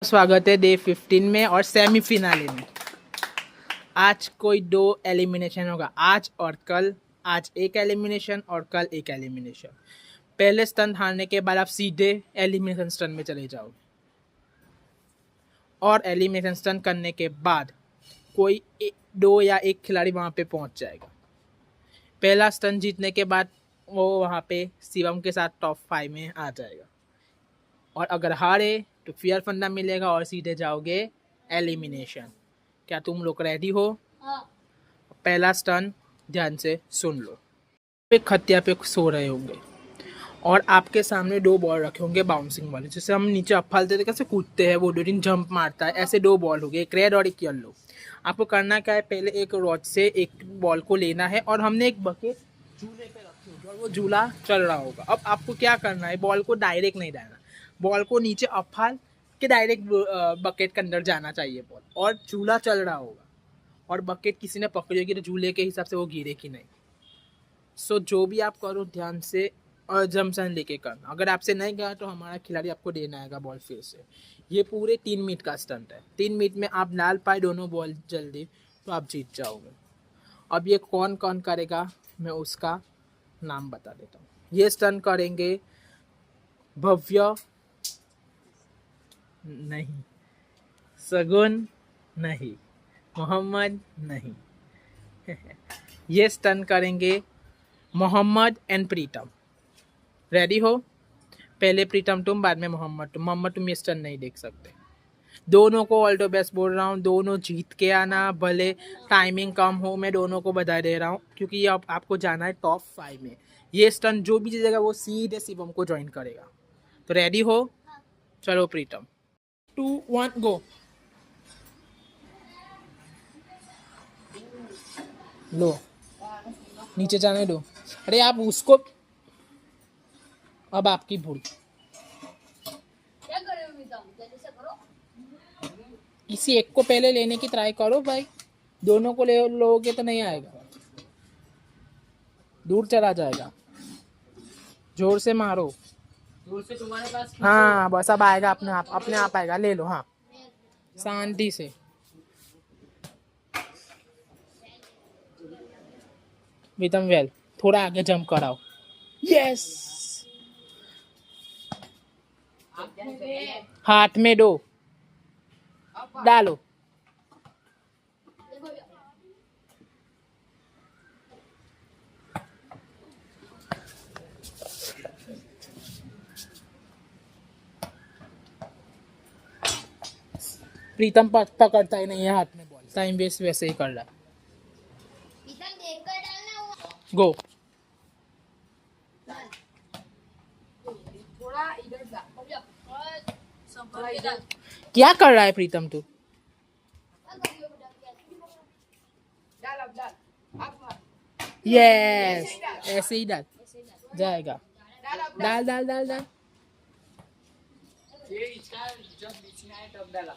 स्वागत है डे 15 में और सेमीफिनाले में। आज कोई 2 एलिमिनेशन होगा, आज और कल। आज एक एलिमिनेशन और कल एक एलिमिनेशन। पहले स्टंट हारने के बाद आप सीधे एलिमिनेशन स्टंट में चले जाओगे और एलिमिनेशन स्टंट करने के बाद कोई 2 या 1 खिलाड़ी वहाँ पे पहुँच जाएगा। पहला स्टंट जीतने के बाद वो वहाँ पे शिवम के साथ टॉप 5 में आ जाएगा और अगर हारे तो फेयर फंडा मिलेगा और सीधे जाओगे एलिमिनेशन। क्या तुम लोग रेडी हो? पहला स्टंट ध्यान से सुन लो। एक खतिया पे सो रहे होंगे और आपके सामने 2 बॉल रखे होंगे बाउंसिंग वाले, जैसे हम नीचे अफालते थे कैसे कूदते हैं, वो 2 जंप मारता है, ऐसे 2 बॉल हो गए, एक रेड और एक येलो। आपको करना क्या है, पहले एक रॉड से एक बॉल को लेना है और हमने एक बकेट झूले पे रखी होगी और वो झूला चल रहा होगा। अब आपको क्या करना है, बॉल को डायरेक्ट नहीं डालना, बॉल को नीचे अफाल के डायरेक्ट बकेट के अंदर जाना चाहिए बॉल, और झूला चल रहा होगा और बकेट किसी ने पकड़ी होगी तो झूले के हिसाब से वो गिरेगी नहीं। सो जो भी आप करो ध्यान से और जमसन लेके करना। अगर आपसे नहीं गया तो हमारा खिलाड़ी आपको देना आएगा बॉल फिर से। ये पूरे 3 मिनट का स्टंट है। 3 मिनट में आप डाल पाए दोनों बॉल जल्दी तो आप जीत जाओगे। अब ये कौन कौन करेगा मैं उसका नाम बता देता हूँ। ये स्टंट करेंगे भव्य नहीं, सगुन नहीं, मोहम्मद नहीं। ये स्टंट करेंगे मोहम्मद एंड प्रीतम। रेडी हो? पहले प्रीतम तुम, बाद में मोहम्मद तुम। मोहम्मद तुम ये स्टंट नहीं देख सकते। दोनों को ऑल द बेस्ट बोल रहा हूँ, दोनों जीत के आना, भले टाइमिंग कम हो, मैं दोनों को बधाई दे रहा हूँ क्योंकि ये आपको जाना है टॉप 5 में। ये स्टंट जो भी जीतेगा वो सीधे शिवम को ज्वाइन करेगा। तो रेडी हो? चलो प्रीतम, 2 1 गो। लो नीचे जाने दो। अरे आप उसको, अब आपकी भूल। किसी एक को पहले लेने की ट्राई करो भाई, दोनों को ले लोगे तो नहीं आएगा, दूर चला जाएगा। जोर से मारो, जोर से तुम्हारे पास। हाँ बस अब आएगा, अपने आप आएगा, ले लो। हाँ शांति से। विदम वेल, थोड़ा आगे जंप कराओ। यस, हाथ में दो, डालो। प्रीतम पकड़ता ही नहीं है हाथ में बॉल, टाइम वेस्ट वैसे ही कर रहा। गो। क्या कर रहा है प्रीतम तू? यस, ऐसे ही डाल जाएगा। डाल डाल डाल डाल। ये इसका जब बीच में आए तब डाला।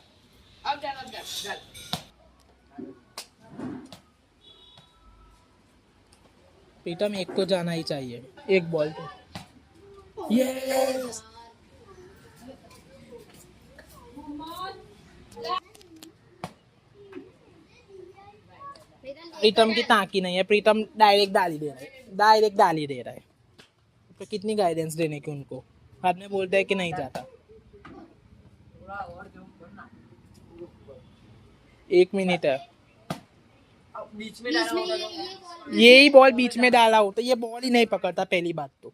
अब डाल अब डाल। प्रीतम एक को जाना ही चाहिए, एक बॉल पे। यस, प्रीतम की ताकी नहीं है, प्रीतम डायरेक्ट डाल ही दे रहा है, डायरेक्ट डाल ही दे रहा है। तो कितनी गाइडेंस देने की उनको, बाद में बोलते हैं कि नहीं जाता। 1 मिनट है। बीच में डाला होगा तो यही बॉल बीच में डाला हो तो ये बॉल ही नहीं पकड़ता पहली बात तो।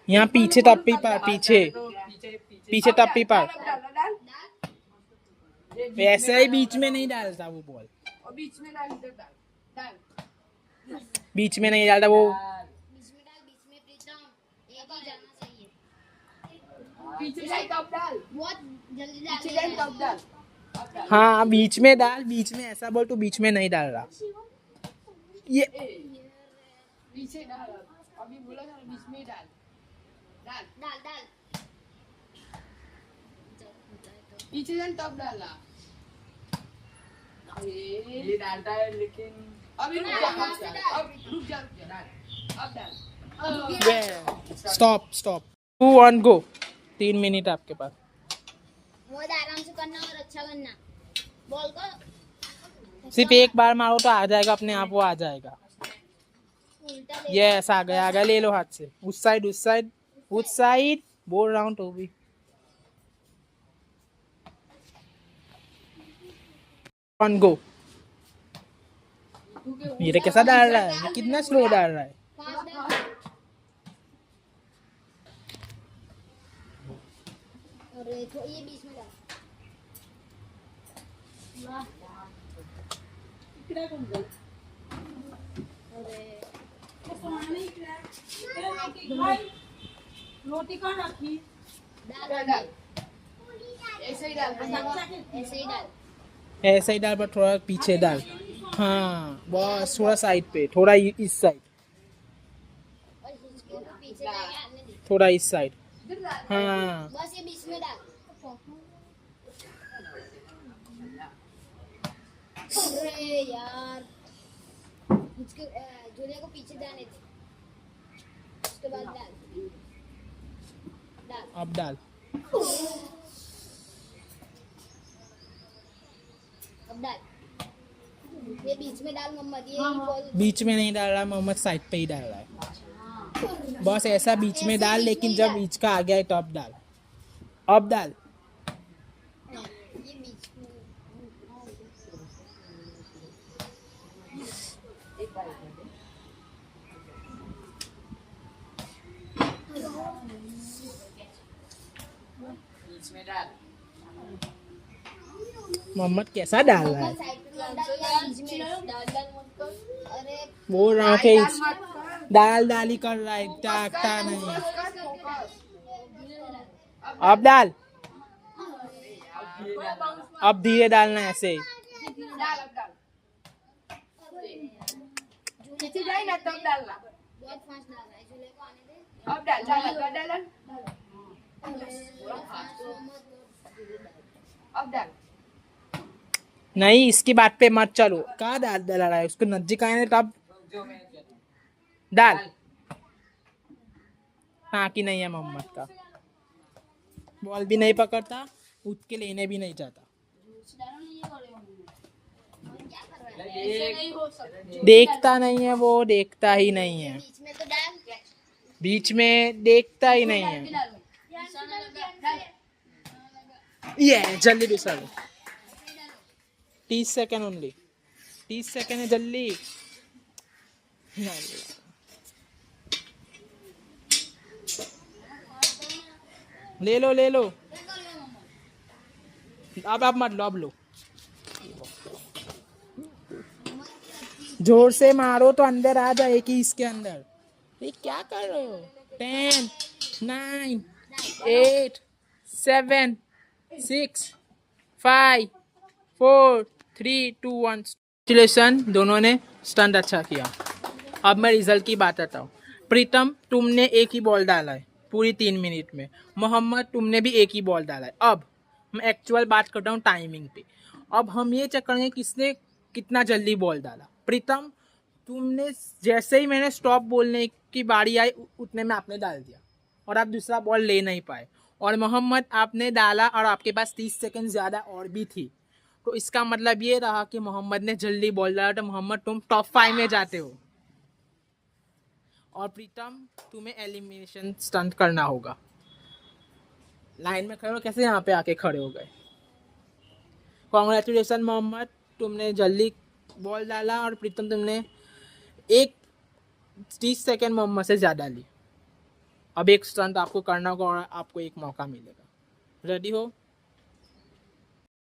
यहाँ पीछे टप्पी पार, पीछे टप्पी पार, वैसे ही बीच में नहीं डालता वो बॉल, बीच में नहीं डालता वो। हाँ बीच में डाल, बीच में ऐसा बोल, तू बीच में नहीं डाल रहा। ये पीछे डाल, अभी बोला था बीच में डाल, डाल डाल डाल, पीछे जान तब डाला। ये डालता है लेकिन अभी रुक जा, अब रुक जा, डाल। स्टॉप स्टॉप 2-1 गो। 3 मिनट आपके पास। बहुत आराम से करना और अच्छा करना। बॉल को सिर्फ एक बार मारो तो आ जाएगा अपने आप, वो आ जाएगा। उल्टा ले। यस आ गया आ गया, ले लो हाथ से। उस साइड उस साइड उस साइड, बोल रहा हूँ तो भी। 1 गो। ये कैसा डाल रहा है, ये कितना स्लो डाल रहा है। पास डाल। अरे तो ये बीच में डाल। रोटी कहाँ रखी? डाल ऐसे ही डाल। ऐसे ही डाल। ऐसा ही डाल, पर थोड़ा पीछे डाल। हाँ बस, थोड़ा साइड पे, थोड़ा इस साइड, और इसके ऊपर पीछे जाके आने दे। थोड़ा इस साइड। हाँ बस ये बीच में डाल। अरे यार, इसके झूले को पीछे जाने दे। उसके बाद डाल। डाल। अब डाल। अब डाल। ये बीच में डाल मोहम्मद। ये बॉल बीच में नहीं डाल रहा मोहम्मद, साइड पे ही डाल रहा है। बस ऐसा बीच में डाल, लेकिन जब बीच का आ गया है तो अब डाल। अब डाल। ये बीच में। मोहम्मद कैसा डाल रहा है। साइड पे डाल। बीच में डाल मत कर। अरे बोल रहा हूँ कि डाल डाल ही कर रहा है, ताकता नहीं है। अब डाल। अब धीरे डालना है ऐसे। खींची जाए ना तब डालना। बहुत फास्ट डाल रहा है। झूले को आने दे। अब डाल डाल। अब डाल। नहीं, इसकी बात पे मत चलो। कहाँ डाल डाला रहा है, उसको नजदीक आने तब डाल। हाँ कि नहीं है मोहम्मद का। बॉल भी नहीं पकड़ता, उठ के लेने भी नहीं जाता। देखता नहीं है वो, देखता ही नहीं है। बीच में तो डाल। बीच में देखता ही नहीं है। ये जल्दी दूसरा लो। 30 सेकेंड ओनली। 30 सेकेंड है, जल्दी। ले लो ले लो। अब आप मत लो, अब लो। जोर से मारो तो अंदर आ जाएगी इसके अंदर। ये क्या कर रहे हो। 10 9 8 7 6 5 4 3 2 1। Congratulations, दोनों ने स्टंट अच्छा किया। अब मैं रिजल्ट की बात करता हूँ। प्रीतम, तुमने एक ही बॉल डाला है पूरी 3 मिनट में। मोहम्मद, तुमने भी एक ही बॉल डाला है। अब मैं एक्चुअल बात करता हूँ टाइमिंग पे। अब हम ये चेक करेंगे किसने कितना जल्दी बॉल डाला। प्रीतम, तुमने जैसे ही मैंने स्टॉप बोलने की बारी आई उतने में आपने डाल दिया और आप दूसरा बॉल ले नहीं पाए। और मोहम्मद, आपने डाला और आपके पास 30 सेकंड ज़्यादा और भी थी, तो इसका मतलब ये रहा कि मोहम्मद ने जल्दी बॉल डाला, तो मोहम्मद तुम टॉप 5 में जाते हो। और प्रीतम, तुम्हें एलिमिनेशन स्टंट करना होगा। लाइन में खड़े हो, कैसे यहाँ पे आके खड़े हो गए। कॉन्ग्रेचुलेसन मोहम्मद, तुमने जल्दी बॉल डाला और प्रीतम तुमने 30 सेकेंड मोहम्मद से ज़्यादा ली। अब एक स्टंट आपको करना होगा और आपको एक मौका मिलेगा। रेडी हो।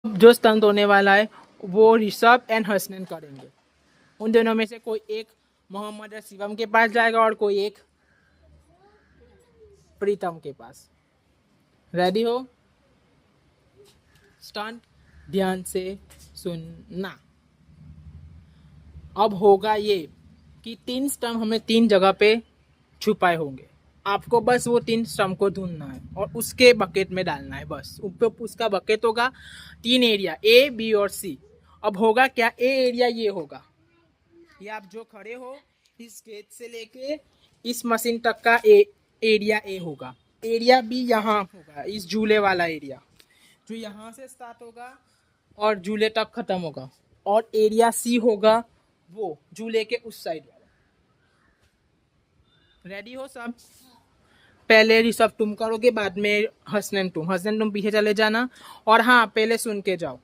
जो स्टंट होने वाला है वो ऋषभ एंड हसनैन करेंगे। उन दोनों में से कोई एक मोहम्मद और शिवम के पास जाएगा और कोई एक प्रीतम के पास। रेडी हो। स्टंट ध्यान से सुनना। अब होगा ये कि 3 स्टंप हमें 3 जगह पे छुपाए होंगे। आपको बस वो 3 स्टंप को ढूंढना है और उसके बकेट में डालना है। बस उसका बकेट होगा 3 एरिया, ए बी और सी। अब होगा क्या, ए एरिया ये होगा, ये आप जो खड़े हो इस गेट से लेके इस मशीन तक का एरिया ए होगा। एरिया बी यहाँ होगा, इस झूले वाला एरिया जो यहाँ से स्टार्ट होगा और झूले तक खत्म होगा। और एरिया सी होगा वो झूले के उस साइड वाला। रेडी हो सब? पहले ऋषभ तुम करोगे, बाद में हसनैन तुम पीछे चले जाना। और हाँ, पहले सुन के जाओ,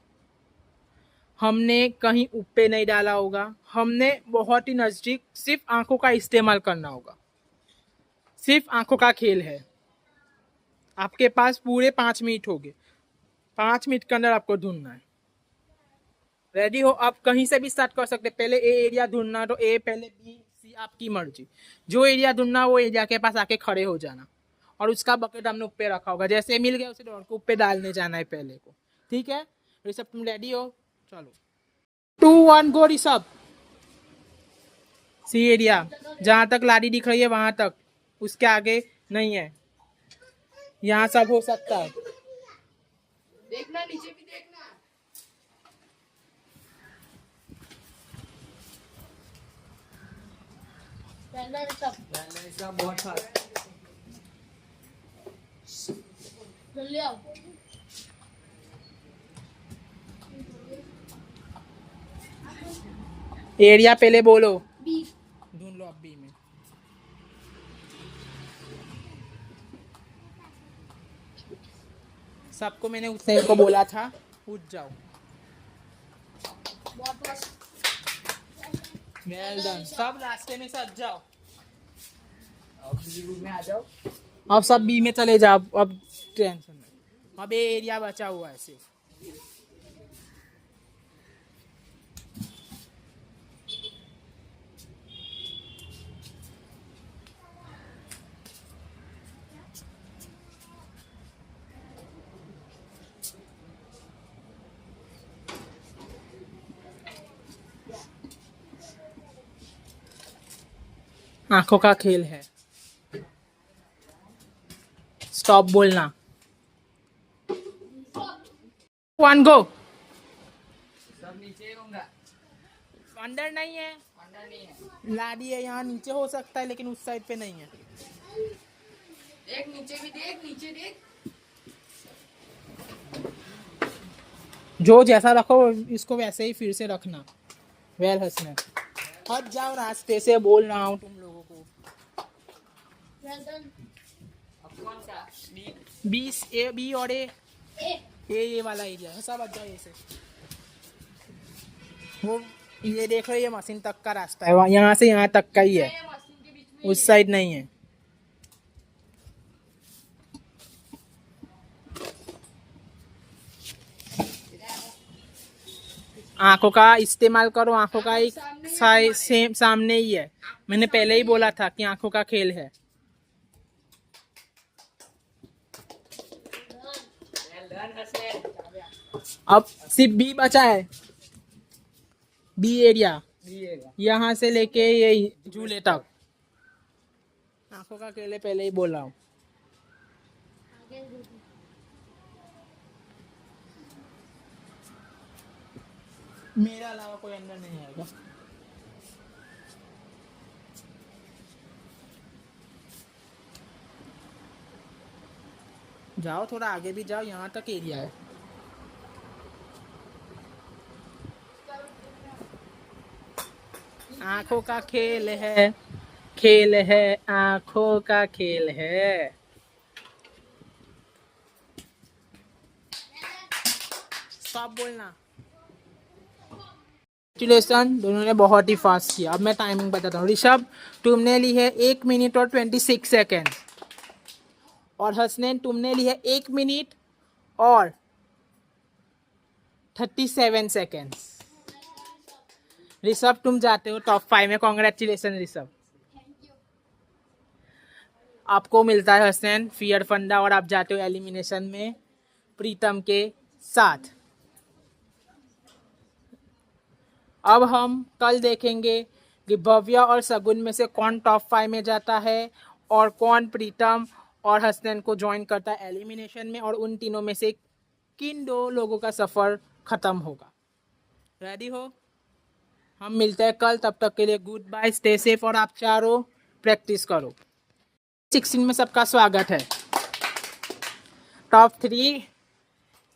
हमने कहीं ऊपर नहीं डाला होगा, हमने बहुत ही नजदीक, सिर्फ आंखों का इस्तेमाल करना होगा। सिर्फ आंखों का खेल है। आपके पास पूरे 5 मिनट हो गए। 5 मिनट के अंदर आपको ढूंढना है। रेडी हो? आप कहीं से भी स्टार्ट कर सकते। पहले ए एरिया ढूंढना तो ए, पहले बी, सी, आपकी मर्जी। जो एरिया ढूंढना वो एरिया के पास आके खड़े हो जाना। और उसका बकेट हमने ऊपर रखा होगा, जैसे मिल गया उसे डॉट को ऊपर डालने जाना है पहले को। ठीक है ऋषभ, तुम रेडी हो? चलो 2 1 गो ऋषभ। सी एरिया जहां तक लाड़ी दिख रही है वहां तक, उसके आगे नहीं है। यहाँ सब हो सकता है। देखना, नीचे भी देखना। पहला ऋषभ, बहुत जल्दी आओ। एरिया पहले बोलो। बी। ढूंढ लो अब बी में। सबको मैंने उठने को बोला था, उठ जाओ। बहुत मस्त। Well done. सब रास्ते में सज जाओ। अब रूम में आ जाओ। अब सब बी में चले जाओ। अब टेंशन नहीं, अब ये एरिया बचा हुआ है सिर्फ। आंखों का खेल है। स्टॉप बोलना। 1 गो। सब नीचे होगा। अंदर नहीं है, अंदर नहीं है। लाड़ी है यहाँ नीचे हो सकता है, लेकिन उस साइड पे नहीं है। देख नीचे भी देख, नीचे देख। जो जैसा रखो इसको वैसे ही फिर से रखना। वेल हसनैन, हट जाओ रास्ते से, बोल रहा हूँ तुम लोगों को। Well done. अब कौन सा? बी। 20 ए, बी और ए। ए। ये वाला एरिया है, सब हट जाओ ऐसे। वो ये देख रहे, ये मशीन तक का रास्ता है, यहाँ से यहाँ तक का ही है, ये मशीन के बीच में उस साइड नहीं है। आंखों का इस्तेमाल करो, आंखों का एक सेम सामने ही है। मैंने पहले ही बोला था कि आंखों का खेल है। डन हसनैन। अब सिर्फ बी बचा है। बी एरिया बी है। यहाँ से लेके ये झूले तक। आंखों का खेल है, पहले ही बोल रहा हूँ। आगे देखो। मेरे अलावा कोई अंदर नहीं आएगा। जाओ थोड़ा आगे भी जाओ, यहाँ तक एरिया है। आंखों का खेल है, खेल है, आंखों का खेल है। सब बोलना। कैलकुलेशन दोनों ने बहुत ही फास्ट किया। अब मैं टाइमिंग बताता हूँ। ऋषभ, तुमने ली है 1 मिनट और 26 सेकेंड। और हसनैन, तुमने ली है 1 मिनट और 37 सेकेंड। ऋषभ, तुम जाते हो टॉप 5 में। कॉन्ग्रेचुलेसन ऋषभ। आपको मिलता है हसनैन फियर फंडा, और आप जाते हो एलिमिनेशन में प्रीतम के साथ। अब हम कल देखेंगे कि भव्य और सगुन में से कौन टॉप 5 में जाता है और कौन प्रीतम और हसनैन को ज्वाइन करता है एलिमिनेशन में, और उन तीनों में से किन 2 लोगों का सफ़र ख़त्म होगा। रेडी हो? हम मिलते हैं कल, तब तक के लिए गुड बाय, स्टे सेफ और आप चारों प्रैक्टिस करो। 16 में सबका स्वागत है। टॉप 3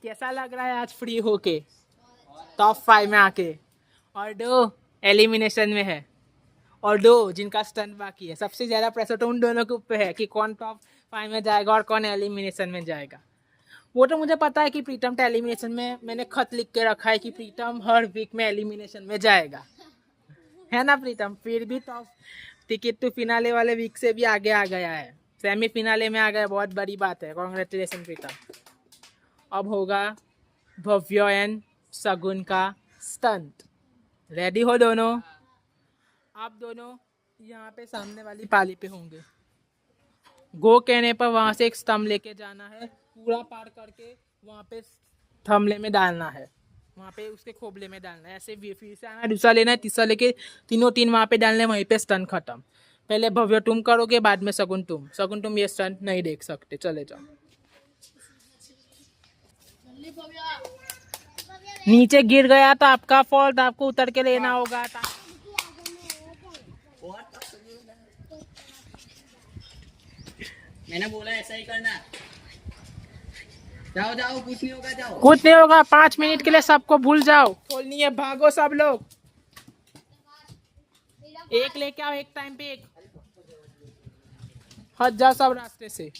कैसा लग रहा है आज फ्री होके, टॉप 5 में आके, और 2 एलिमिनेशन में है, और 2 जिनका स्टंट बाकी है। सबसे ज़्यादा प्रेशर तो उन दोनों के ऊपर है कि कौन टॉप 5 में जाएगा और कौन एलिमिनेशन में जाएगा। वो तो मुझे पता है कि प्रीतम तो एलिमिनेशन में, मैंने खत लिख के रखा है कि प्रीतम हर वीक में एलिमिनेशन में जाएगा, है ना प्रीतम? फिर भी टॉप टिकट टू फिनाले वाले वीक से भी आगे आ गया है, सेमीफिनाले में आ गया, बहुत बड़ी बात है। कॉन्ग्रेचुलेसन प्रीतम। अब होगा भव्य एंड शगुन का स्टंट। रेडी हो दोनों? आप दोनों यहाँ पे सामने वाली पाली पे होंगे। गो कहने पर वहां से एक स्तंभ लेके जाना है, पूरा पार करके वहां पे थमले में डालना है, वहां पे उसके खोबले में डालना है। ऐसे फिर से आना, दूसरा लेना है, तीसरा लेके तीनों 3 वहां पे डालने, वहीं पे स्टंट खत्म। पहले भव्य तुम करोगे, बाद में शगुन तुम। शगुन तुम ये स्टंट नहीं देख सकते, चले जाओ। नीचे गिर गया तो आपका फॉल्ट, आपको उतर के लेना होगा। मैंने बोला ऐसा ही करना। जाओ जाओ, कुछ नहीं होगा, जाओ। कुछ नहीं होगा, 5 मिनट के लिए सबको भूल जाओ। खोलनी है, भागो सब लोग। एक लेके आओ, एक टाइम पे एक। हट जाओ सब रास्ते से।